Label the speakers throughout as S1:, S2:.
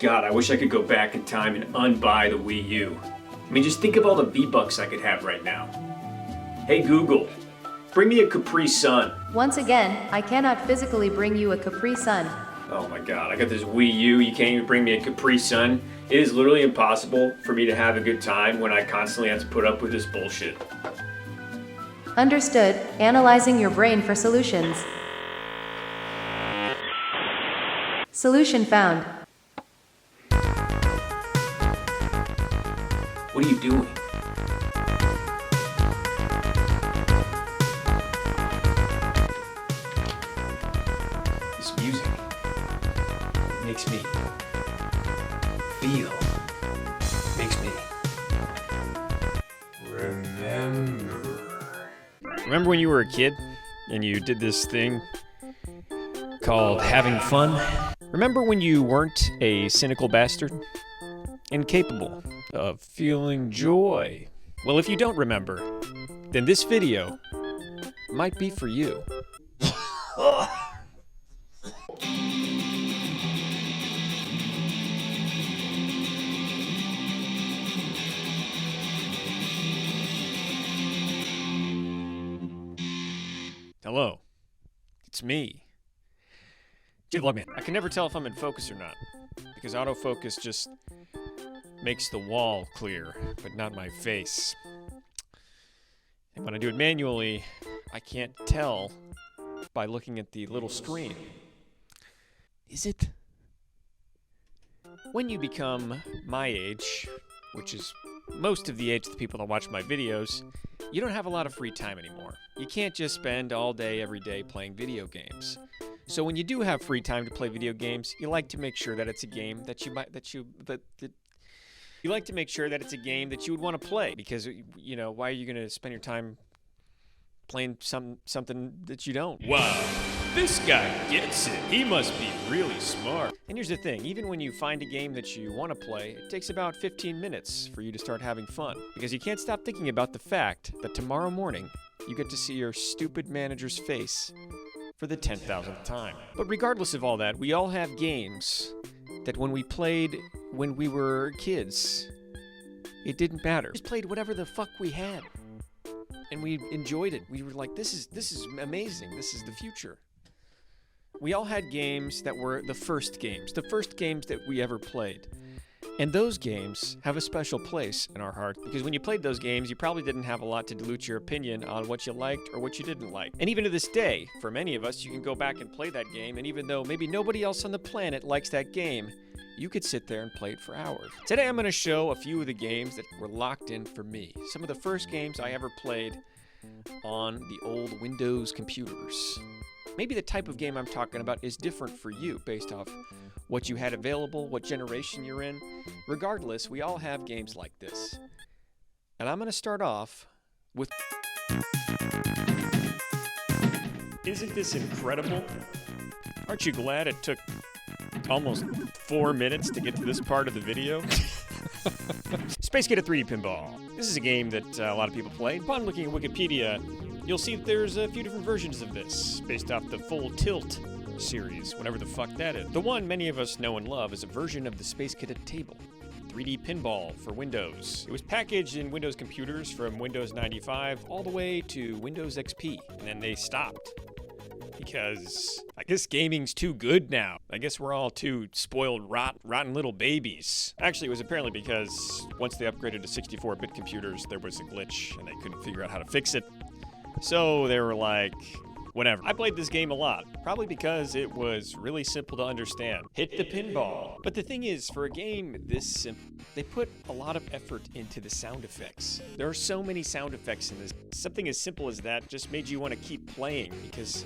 S1: God, I wish I could go back in time and unbuy the Wii U. I mean, just think of all the V-Bucks I could have right now. Hey Google, bring me a Capri Sun.
S2: Once again, I cannot physically bring you a Capri Sun.
S1: Oh my God, I got this Wii U, you can't even bring me a Capri Sun? It is literally impossible for me to have a good time when I constantly have to put up with this bullshit.
S2: Understood. Analyzing your brain for solutions. Solution found.
S1: What are you doing? This music makes me feel, makes me remember.
S3: Remember when you were a kid and you did this thing called having fun? Remember when you weren't a cynical bastard? Incapable of feeling joy? Well, if you don't remember, then this video might be for you. Hello, it's me. Man, I can never tell if I'm in focus or not, because autofocus just makes the wall clear, but not my face. And when I do it manually, I can't tell by looking at the little screen. Is it? When you become my age, which is most of the age of the people that watch my videos, you don't have a lot of free time anymore. You can't just spend all day, every day playing video games. So when you do have free time to play video games, you like to make sure that it's a game that you like to make sure that it's a game that you would want to play, because, you know, why are you going to spend your time playing something that you don't? Wow, this guy gets it. He must be really smart. And here's the thing, even when you find a game that you want to play, it takes about 15 minutes for you to start having fun, because you can't stop thinking about the fact that tomorrow morning you get to see your stupid manager's face for the 10,000th time. But regardless of all that, we all have games that when we played when we were kids, it didn't matter. We just played whatever the fuck we had, and we enjoyed it. We were like, this is amazing. This is the future. We all had games that were the first games that we ever played. And those games have a special place in our heart, because when you played those games, you probably didn't have a lot to dilute your opinion on what you liked or what you didn't like. And even to this day, for many of us, you can go back and play that game, and even though maybe nobody else on the planet likes that game, you could sit there and play it for hours. Today I'm going to show a few of the games that were locked in for me. Some of the first games I ever played on the old Windows computers. Maybe the type of game I'm talking about is different for you based off what you had available, what generation you're in. Regardless, we all have games like this. And I'm going to start off with... Isn't this incredible? Aren't you glad it took almost 4 minutes to get to this part of the video? Space Cadet 3D Pinball. This is a game that a lot of people play. Upon looking at Wikipedia, you'll see that there's a few different versions of this, based off the Full Tilt series, whatever the fuck that is. The one many of us know and love is a version of the Space Cadet table, 3D Pinball for Windows. It was packaged in Windows computers from Windows 95 all the way to Windows XP, and then they stopped. Because I guess gaming's too good now. I guess we're all too spoiled, rotten little babies. Actually, it was apparently because once they upgraded to 64-bit computers, there was a glitch and they couldn't figure out how to fix it. So they were like, whatever. I played this game a lot, probably because it was really simple to understand. Hit the pinball. But the thing is, for a game this simple, they put a lot of effort into the sound effects. There are so many sound effects in this. Something as simple as that just made you want to keep playing because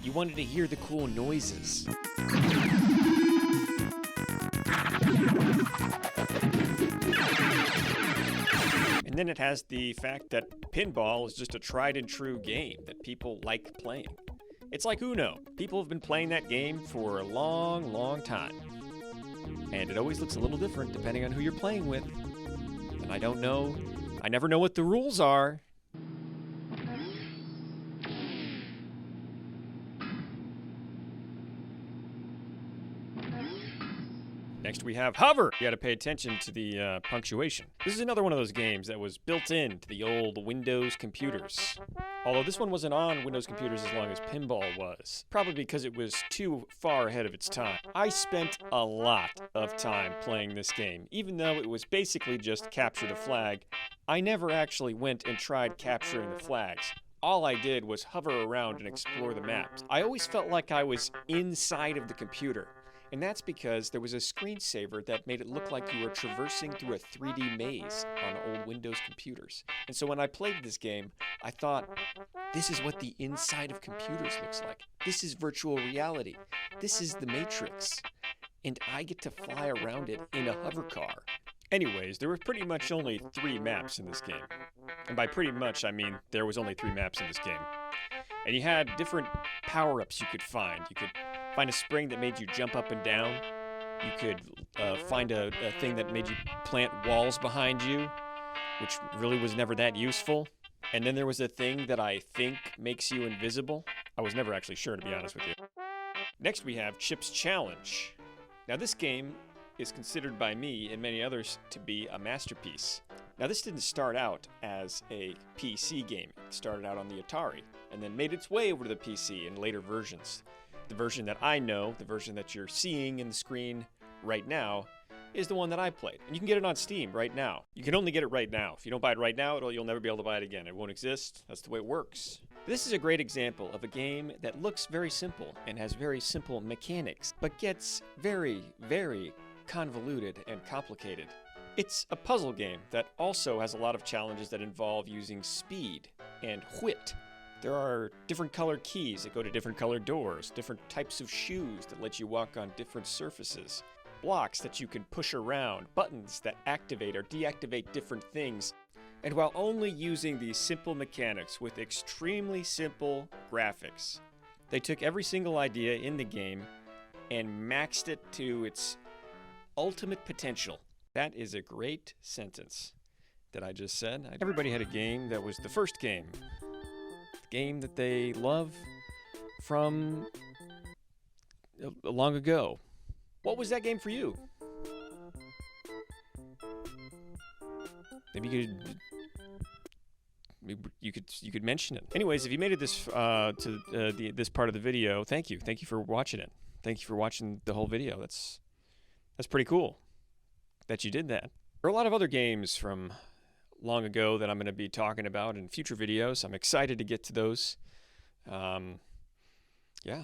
S3: you wanted to hear the cool noises. And then it has the fact that pinball is just a tried and true game that people like playing. It's like Uno. People have been playing that game for a long, long time. And it always looks a little different depending on who you're playing with. And I don't know. I never know what the rules are. Next we have Hover. You gotta pay attention to the punctuation. This is another one of those games that was built into the old Windows computers. Although this one wasn't on Windows computers as long as Pinball was. Probably because it was too far ahead of its time. I spent a lot of time playing this game. Even though it was basically just capture the flag, I never actually went and tried capturing the flags. All I did was hover around and explore the maps. I always felt like I was inside of the computer. And that's because there was a screensaver that made it look like you were traversing through a 3D maze on old Windows computers. And so when I played this game, I thought, this is what the inside of computers looks like. This is virtual reality. This is the Matrix. And I get to fly around it in a hover car. Anyways, there were pretty much only 3 maps in this game. And by pretty much, I mean there was only 3 maps in this game. And you had different power-ups you could find. You could find a spring that made you jump up and down. You could find a thing that made you plant walls behind you, which really was never that useful. And then there was a thing that I think makes you invisible. I was never actually sure, to be honest with you. Next we have Chip's Challenge. Now this game is considered by me and many others to be a masterpiece. Now this didn't start out as a PC game. It started out on the Atari and then made its way over to the PC in later versions. The version that I know, the version that you're seeing in the screen right now, is the one that I played. And you can get it on Steam right now. You can only get it right now. If you don't buy it right now, you'll never be able to buy it again. It won't exist. That's the way it works. This is a great example of a game that looks very simple and has very simple mechanics, but gets very, very convoluted and complicated. It's a puzzle game that also has a lot of challenges that involve using speed and wit. There are different colored keys that go to different colored doors, different types of shoes that let you walk on different surfaces, blocks that you can push around, buttons that activate or deactivate different things. And while only using these simple mechanics with extremely simple graphics, they took every single idea in the game and maxed it to its ultimate potential. That is a great sentence that I just said. Everybody had a game that was the first game. Game that they love from long ago. What was that game for you? Maybe you could mention it. Anyways, if you made it this this part of the video, thank you. Thank you for watching it. Thank you for watching the whole video. That's pretty cool that you did that. There are a lot of other games from long ago that I'm going to be talking about in future videos. I'm excited to get to those. Yeah.